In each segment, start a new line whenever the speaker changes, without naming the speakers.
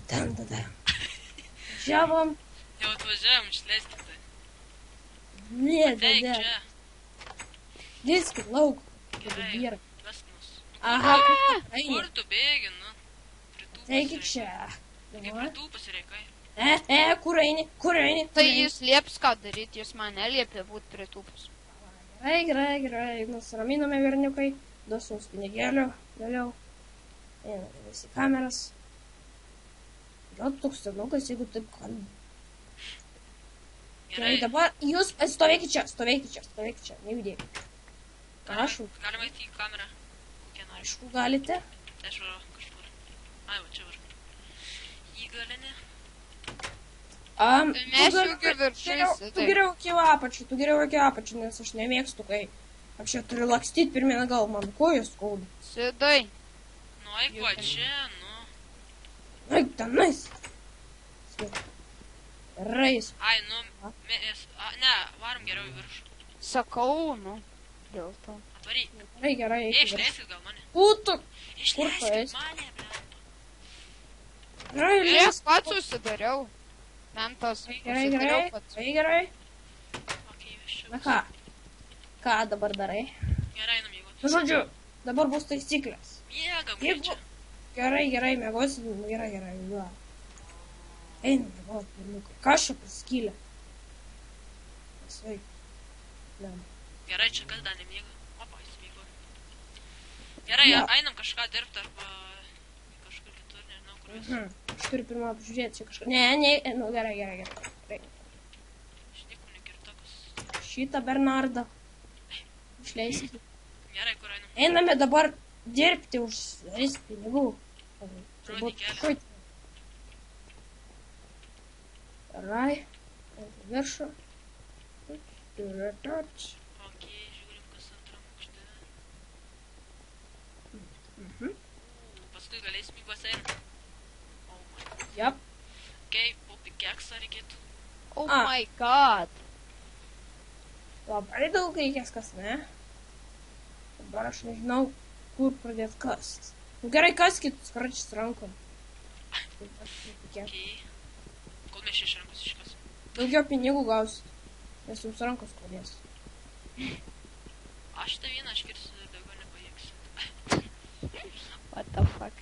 Ten tada. Važiavom.
Jau atvažiavam, išleiskite.
Ne,
Teik
tada.
čia.
Diskit lauk.
Gerai, vesk mus.
Aha,
Kur tu bėgi, nu?
Teikit čia.
Kaip pritūpas reikai.
Kur eini, kur eini?
Tai jis lieps ką daryti, jis man neliepė būti pritūpus.
Gerai, nusiraminome verniukai, duosiu jums pinigėlių, vėliau. Einame visi kameras. Gal toks senukas, jeigu taip kalbė. Gerai, dabar jūs stovėkit čia, nejudėkit. Prašau.
Galima įti į kamerą. Kokie nori.
Aišku, galite.
Tai aš varu kažkur. Ai, va čia varu. Jį galinė.
Mes jau viršais.
Tu geriau iki apačių, nes aš nemėgstu, kai aš čia turiu lakstyti pirmieną gal, man kojas skauda.
Sėdai.
Nu, eik va čia, nu.
Eik tenais. Rais.
Ai, nu, ne, varom geriau į viršų.
Sakau, nu, dėl to.
Atvaryk.
Gerai.
Išleiskit gal mane.
Putu.
Išleiskit mane, ble.
Gerai,
Žiūrėk, pats susidariau. Mentas.
Gerai.
Okei, viščiau.
Na ką? Ką dabar darai?
Gerai, namygot.
Nu, žodžiu, dabar bus taisyklės.
Miegam,
Jeigu...
čia.
Gerai, miegosit, gerai, va. Einam, miegot, berniukai. Kas čia paskylė? Sveik.
Gerai, čia kas dar nemiega. Opa, jis miego. Gerai, einam kažką dirbti arba kažkur kitur, nežinau, kur jūs.
Aš turiu pirmą apžiūrėti čia kažką. Ne, nu gerai.
Šnikų nekirtokas.
Šitą Bernardą. Išleiskite.
Gerai, kur einam?
Einame dabar dirbti už pinigų.
Rodį kelią.
Gerai. Viršų.
Okei, žiūrim, kas antram aukšte. Paskui galėsim į baseiną. Oh my.
Jap.
Okei, po pikeksą reikėtų.
Oh my god.
Labai daug reikės kas, ne? Dabar aš nežinau, kur pradėti kast. Nu gerai, kaskit, skračys rankom.
Okei. Kol mes iš rankos iškasim.
Daugiau pinigų gausit, nes jums rankos kodės.
Aš tai vieną iškirsiu, daugiau nepajėgsiu.
What the fuck.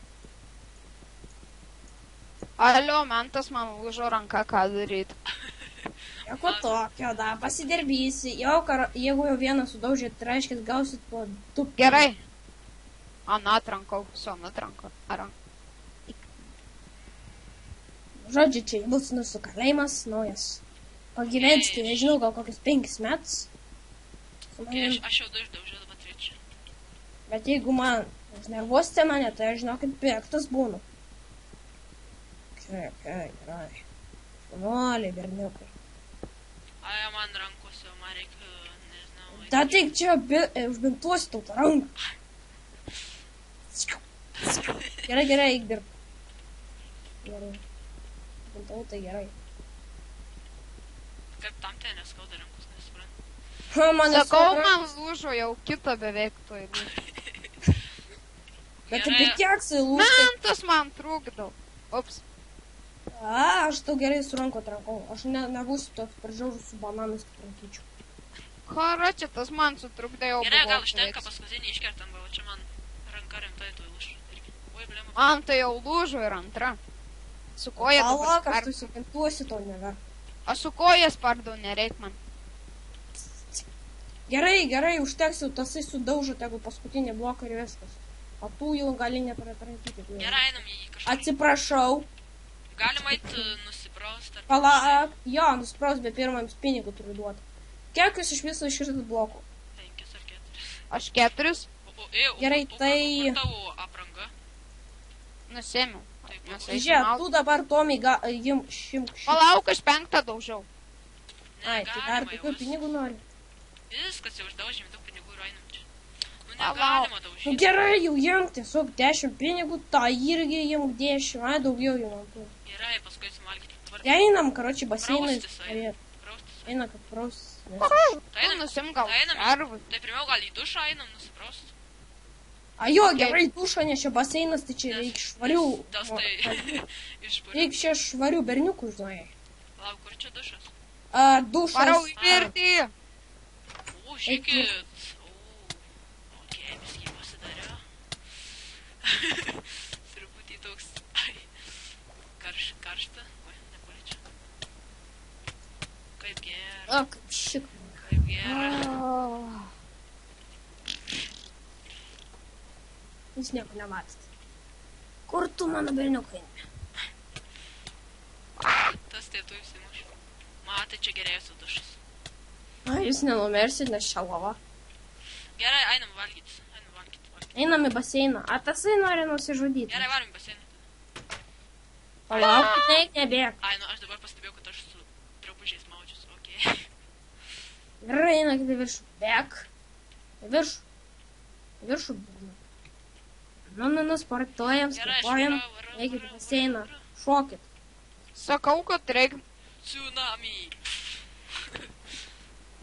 Alio, mentas man lūžo ranka, ką daryti.
Nieko tokio, da, pasidirbysi. Jeigu jau vieną sudaužėt, tai reiškia, gausit po 2.
Gerai. Atrankau, atrankau.
Žodžiu, čia bus mūsų kalėjimas, naujas. Pagyvensite, nežinau, gal kokius 5 metus.
Aš jau daužiau dabar 3.
Bet jeigu man nervuosite mane, tai aš žinau, kad 5 būnu. Gerai. Šunoliai, berniukai.
Ai, man rankose, man reikia, nežinau.
Da tik čia užbintuosi tau tą ranką. Gerai, eik dirb. Gerai. Bintau, tai gerai.
Kaip tam ten neskauda rankos, nesuprantu.
Sakau, man lūžo jau kitą beveik toj lūžo.
Bet tai pikeksai lūžta.
Mentas man trukdo. Ups.
Aš tau gerai su ranko trankau. Aš nebūsiu toks pražiaurus su bananais, kaip rankyčių.
Kara, čia tas man sutrukdė jau.
Gerai, gal užtenka paskutinį iškertam, bet čia man ranka rimtai tuoj lūž. Oi, blema.
Man tai jau lūžo ir antra. Su koja dabar
Palauk, aš
spardo.
tu supintuosi tau never.
O su koja spardo, nereik man.
Gerai, užteks jau tasai sudaužo, tegu paskutinį bloką ir viskas. O tu jau gali nepratrankyti.
Gerai, einam į kažką.
Atsiprašau.
Galima eit nusipraust.
Palauk, jo, nusipraust, bet pirmą jums pinigų turiu duoti. Kiek jūs iš viso iškirtat blokų?
5 ar 4.
Aš 4
Gerai, tai...
Kur tavo apranga?
nusėmiau.
Žiūrėk, tu dabar Tomiai imk šimk.
Palauk, aš 5 daužiau.
Ai, tai dar tokių pinigų nori.
Viskas jau uždaužėm, daug pinigų ir einam čia. Nu
Palauk.
negalima daužyti.
Nu gerai, jau imk tiesiog 10 pinigų, tą irgi imk 10, ai daugiau jau man turi.
Gerai, paskui sumalgyti.
Einam, karoči, baseinai.
Praustis, praustis.
Eina, kad praustis.
Tai einam,
nusim gal
tai einam,
šarvui.
tai pirmiau gal į dušą einam nusipraust.
A jo, gerai dušą, nes čia baseinas, tai čia
Nes-
reikia švarių.
Tas tai išpūrė.
Reikia čia švarių berniukų, žinai.
Lauk, kur čia dušas?
Dušas.
Varau į pirtį.
O, žiūrėkit. O, biskį pasidariau. Truputį toks. Ai. Karšta. Oi, nepaliečiu. Kaip gera.
Ak, šik.
Kaip gera.
Jūs nieko nematot. Kur tu, mano berniukai?
Tas tai tu įsimuš. Matai, čia geriausias dušas.
Jūs nenumersit, nes čia lava.
Gerai, einam valgyt.
Einam į baseiną. A tasai nori nusižudyti.
Gerai, varom į baseiną.
Palaukit, neik nebėg.
Ai, nu aš dabar pastebėjau, kad aš su drabužiais maudžius. Okei.
Gerai, einakit į viršų. Bėk. Į viršų. Į viršų. Nu, sportuojam,
Gerai, aš
sportuojam.
varau.
Eikit į baseiną. Šokit.
Sakau, kad reikia
Tsunami.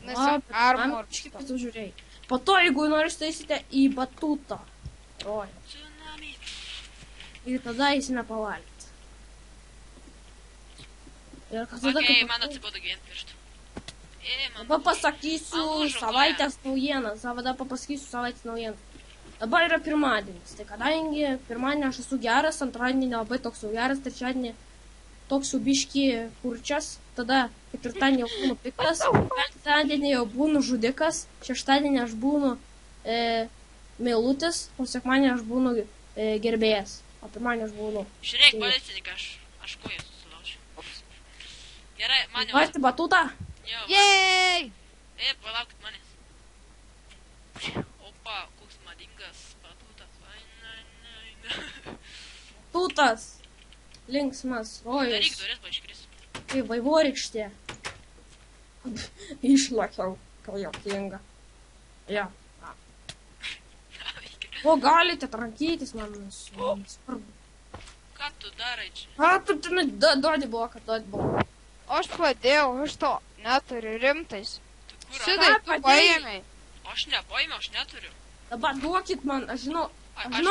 nesiarmor.
Kaip tu žiūrėjai. Po to, jeigu nori taisite į batutą. Roja.
Tsunami.
Ir tada eisime pavalgyti. Ir kas tada
Okei,
kaip...
man atsibodo gyventi pirštų. Man.
Dabar pasakysiu
Alūžo
savaitės naujienas. Dabar pasakysiu savaitės naujienas. Dabar yra pirmadienis. Tai kadangi pirmadienį aš esu geras, antradienį nelabai toks jau geras, trečiadienį toks jau biški kurčias, tada ketvirtadienį jau būnu piktas, penktadienį jau būnu žudikas, šeštadienį aš būnu meilutis, o sekmadienį aš būnu gerbėjas, o pirmadienį aš būnu.
Žiūrėk, policininkai, aš koją susilaužiu. Gerai, man jau...
Varti batutą?
Jo,
Jej!
palaukit manęs. Opa, koks madingas batutas.
Batutas. Linksmas,
Daryk
rojus.
duris, paaiškris.
Kaip vaivorykštė. Išlakiau, ką jokinga. Jo. O galite trankytis, man svarbu.
Ką tu darai čia?
A, tu ten duodi bloką, duodi bloką.
Aš padėjau, aš to neturiu rimtais.
Tu kur?
Šitai
Ką
tu
padėjai?
paėmei.
Aš nepaėmiau, aš neturiu.
Dabar duokit man, aš žinau,
Aš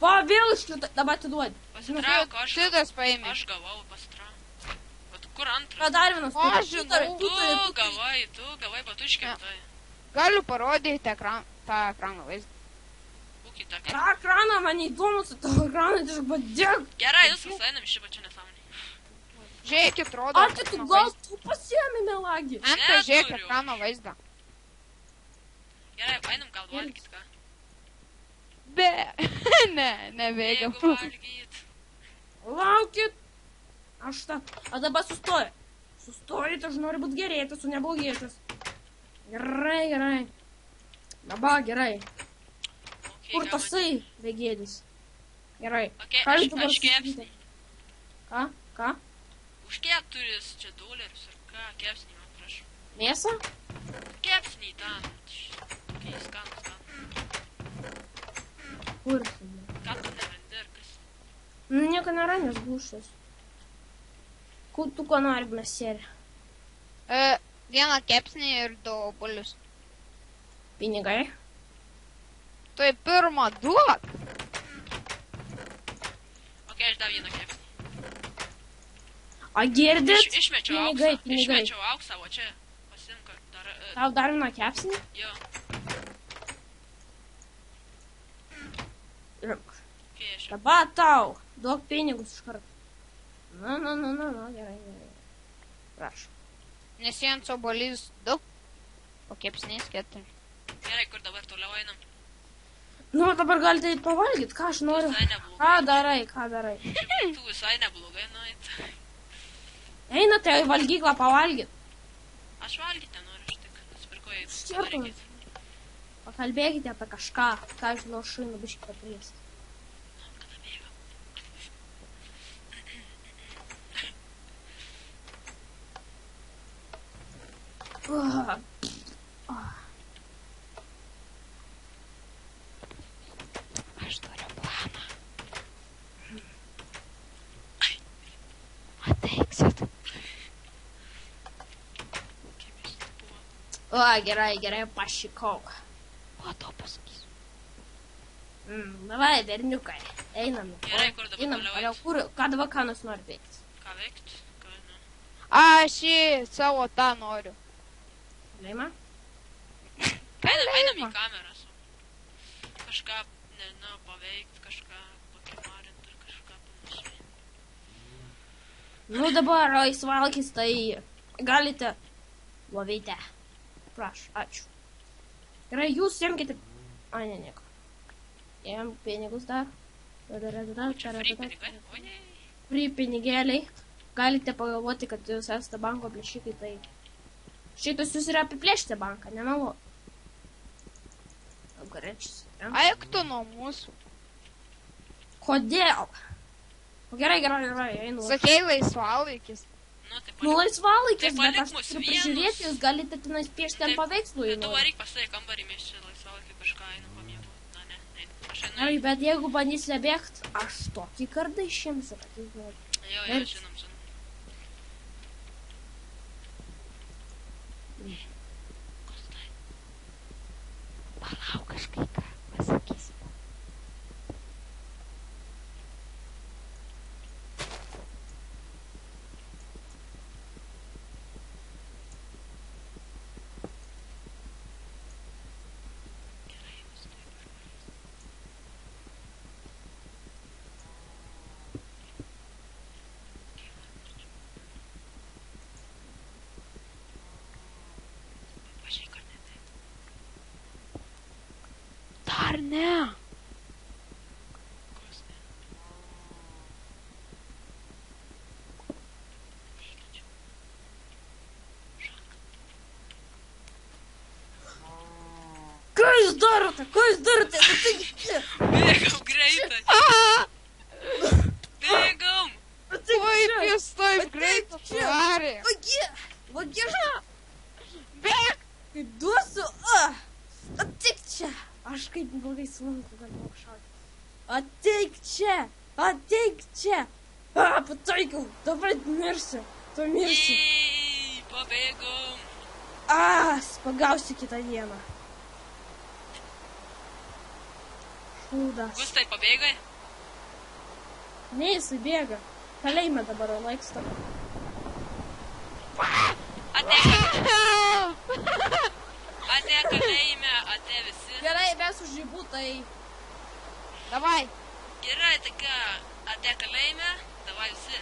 pa vėl išliūta, dabar atiduodi.
pasitrauk,
Šitas paėmei.
aš gavau, pasitrauk. Bet kur antras?
Ką dar vienas?
O, aš žinau.
Tu gavai batuškę.
Ne.
Tai.
Galiu parodyti tą ekraną vaizdą.
Būkit tą.
Ką ekraną, man įdomu su tavo ekraną, tai aš badėk.
Gerai, viskas, einam iš šį pačią nesąmonį.
Žiūrėkit, rodo.
Ar tu gal tu pasiemi melagį?
Anta, žiūrėk
Neturiu.
ekrano vaizdą.
Gerai, einam gal valgyt ką.
Be. Nebėgam.
Jeigu valgyt.
Laukit. Aš tą. A dabar sustoju. Sustojit, aš noriu būti gerėtis, o ne blogėtis. Gerai. Dabar gerai.
Okay,
Kur tasai begėdis? Gerai.
Okay,
Ką
aš-
jūs dabar
aš
sakysite? Ką?
Už kiek turis čia dolerius ar ką? Kepsnį man prašau.
Mėsą?
Kepsnį ten. Okay, skanus.
Kur?
Ką tu nerandi ar kas?
Nieko nėra, nes dušas. Tu ko nori, mesėlė?
Vieną kepsnį ir 2 obuolius.
Pinigai?
Tai pirmą duok.
Okay, aš dar vieną kepsnį.
A girdit?
Išmečiau
Pinigai,
auksą.
pinigai.
Išmečiau auksą, o čia pasimk dar...
Tau dar vieną kepsnį?
Jo.
Imk.
Okay, aš jau.
Dabar tau. Duok pinigus iš karto. Na, gerai. Prašau.
Nes vienas obuolys 2. O kepsnys 4.
Gerai, kur dabar toliau einam?
Nu, dabar galite eit pavalgyt, ką aš noriu.
Visai neblogai.
Ką darai?
Tu visai neblogai nueit.
Einate į valgyklą pavalgyt.
Aš valgyt nenoriu, aš tik nusipirkau jai
Štirpas.
padarykit.
Pakalbėkite apie kažką, ką aš žinau šainu biškį papriesti.
Kada bėga?
Aš turiu planą. Ateiksit.
Kaip jis buvo?
Gerai, pašykau.
O to pasakysiu.
Davai, berniukai, einam.
Gerai, kur dabar
Einam,
toliau
toliau,
eit?
kur, ką dabar ką nors nori veikti.
Ką veikt? Ką, nu.
Aš į savo tą noriu.
Leima?
Einam į kamerą su. Kažką, nežinau, paveikt, kažką pakimarint ar kažką panašiai.
Nu dabar laisvalkis, tai galite lovite. Prašau, ačiū. Gerai, jūs semkite... Ai, ne, nieko. Jam pinigus dar.
Čia free pinigai? O ne.
Free pinigėliai. Galite pagalvoti, kad jūs esate banko plėšikai, tai... Šitas jūs yra apiplėšti banką, nemeluoju. Apgarečius.
Aik tu nuo mūsų.
Kodėl? O gerai, einu.
Sakei laisvalaikis.
Nu, tai
Nu, laisvalaikis,
tai
bet
palik
aš
mus
turiu
vienus.
prižiūrėti, jūs galite tenais piešti ant paveikslų.
Tai tu varyk pas tai kambarį, mes čia laisvalaikį kažką einu pamėgau. Na, ne, aš einu.
Gerai, bet jeigu bandysite bėgt, aš tokį kardą išimsiu, kad jūs žinote.
Jo, žinom.
Palauk, aš kai ką pasakysiu. Dar ne.
Ką jūs darote? Ką jūs darote?
Bėgam greitai. Bėgam.
Kaip jūs taip greit atvarė?
Vagie,
Bėk!
kaip duosiu, ateik čia. Aš kaip blogai slanku galėjau šauti. Ateik čia. Pataikiau, dabar mirsiu. Tu mirsi.
Jei, pabėgom.
Pagausiu kitą dieną. Šūdas.
Gustai, pabėgai?
Ne, jisai bėga. Kalėjime dabar laiksto.
Ate kalėjime, ate visi.
Gerai, mes už žibų, tai...
Davai.
Gerai, tai ką, ate kalėjime, davai visi.